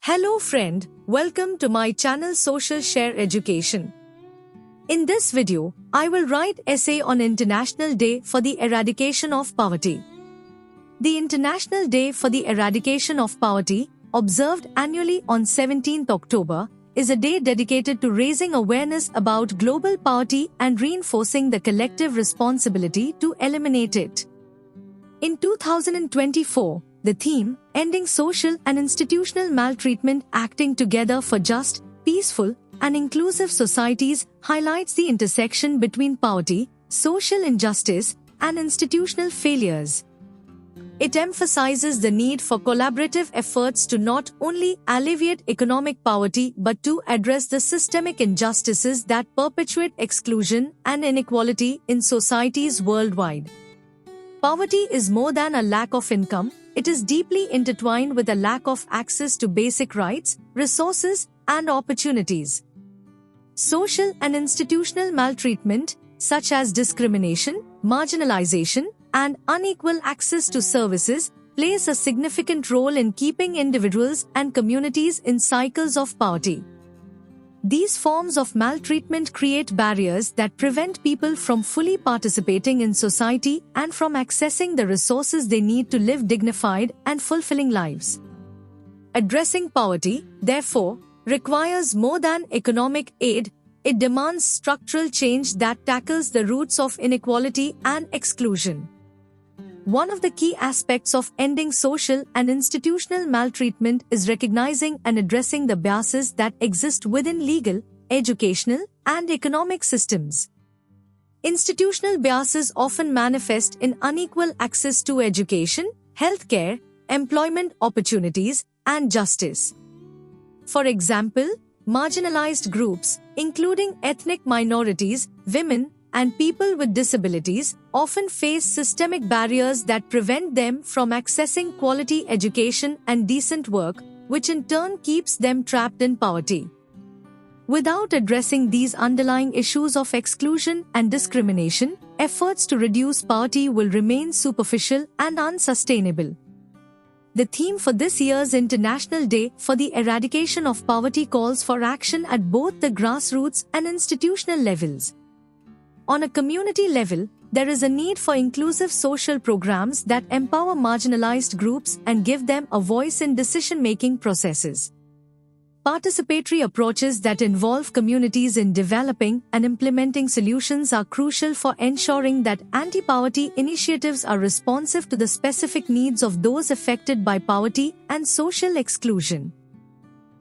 Hello friend, welcome to my channel Social Share Education. In this video, I will write essay on International Day for the Eradication of Poverty. The International Day for the Eradication of Poverty, observed annually on 17th October, is a day dedicated to raising awareness about global poverty and reinforcing the collective responsibility to eliminate it. In 2024, the theme, Ending Social and Institutional Maltreatment Acting Together for Just, Peaceful, and Inclusive Societies, highlights the intersection between poverty, social injustice, and institutional failures. It emphasizes the need for collaborative efforts to not only alleviate economic poverty but to address the systemic injustices that perpetuate exclusion and inequality in societies worldwide. Poverty is more than a lack of income, it is deeply intertwined with a lack of access to basic rights, resources, and opportunities. Social and institutional maltreatment, such as discrimination, marginalization, and unequal access to services, plays a significant role in keeping individuals and communities in cycles of poverty. These forms of maltreatment create barriers that prevent people from fully participating in society and from accessing the resources they need to live dignified and fulfilling lives. Addressing poverty, therefore, requires more than economic aid. It demands structural change that tackles the roots of inequality and exclusion. One of the key aspects of ending social and institutional maltreatment is recognizing and addressing the biases that exist within legal, educational, and economic systems. Institutional biases often manifest in unequal access to education, healthcare, employment opportunities, and justice. For example, marginalized groups, including ethnic minorities, women, and people with disabilities, often face systemic barriers that prevent them from accessing quality education and decent work, which in turn keeps them trapped in poverty. Without addressing these underlying issues of exclusion and discrimination, efforts to reduce poverty will remain superficial and unsustainable. The theme for this year's International Day for the Eradication of Poverty calls for action at both the grassroots and institutional levels. On a community level, there is a need for inclusive social programs that empower marginalized groups and give them a voice in decision-making processes. Participatory approaches that involve communities in developing and implementing solutions are crucial for ensuring that anti-poverty initiatives are responsive to the specific needs of those affected by poverty and social exclusion.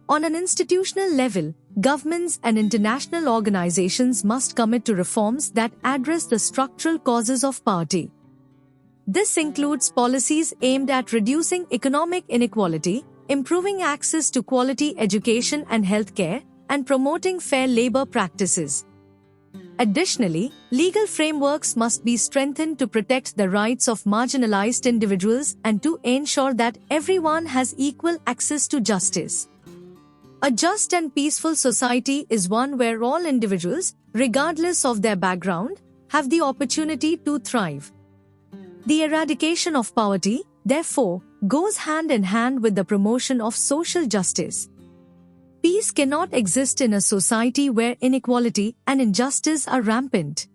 On an institutional level, governments and international organizations must commit to reforms that address the structural causes of poverty. This includes policies aimed at reducing economic inequality, improving access to quality education and healthcare, and promoting fair labor practices. Additionally, legal frameworks must be strengthened to protect the rights of marginalized individuals and to ensure that everyone has equal access to justice. A just and peaceful society is one where all individuals, regardless of their background, have the opportunity to thrive. The eradication of poverty, therefore, goes hand in hand with the promotion of social justice. Peace cannot exist in a society where inequality and injustice are rampant.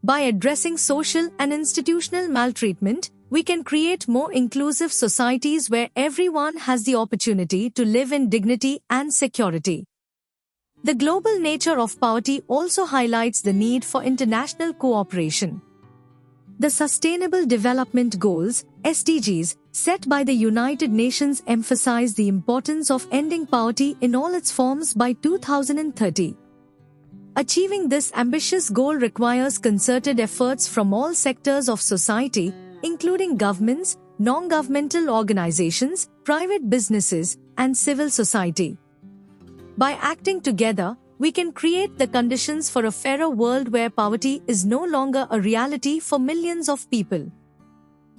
By addressing social and institutional maltreatment, we can create more inclusive societies where everyone has the opportunity to live in dignity and security. The global nature of poverty also highlights the need for international cooperation. The Sustainable Development Goals, SDGs, set by the United Nations emphasize the importance of ending poverty in all its forms by 2030. Achieving this ambitious goal requires concerted efforts from all sectors of society, including governments, non-governmental organizations, private businesses, and civil society. By acting together, we can create the conditions for a fairer world where poverty is no longer a reality for millions of people.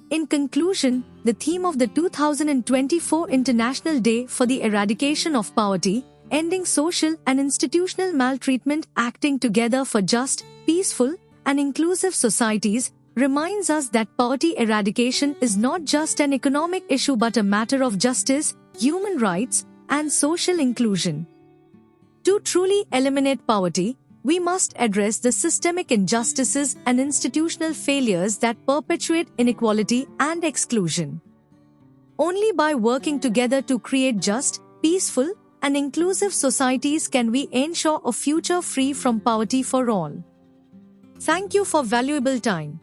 In conclusion, the theme of the 2024 International Day for the Eradication of Poverty, Ending Social and Institutional Maltreatment Acting Together for Just, Peaceful, and Inclusive Societies, reminds us that poverty eradication is not just an economic issue but a matter of justice, human rights, and social inclusion. To truly eliminate poverty, we must address the systemic injustices and institutional failures that perpetuate inequality and exclusion. Only by working together to create just, peaceful, and inclusive societies can we ensure a future free from poverty for all. Thank you for valuable time.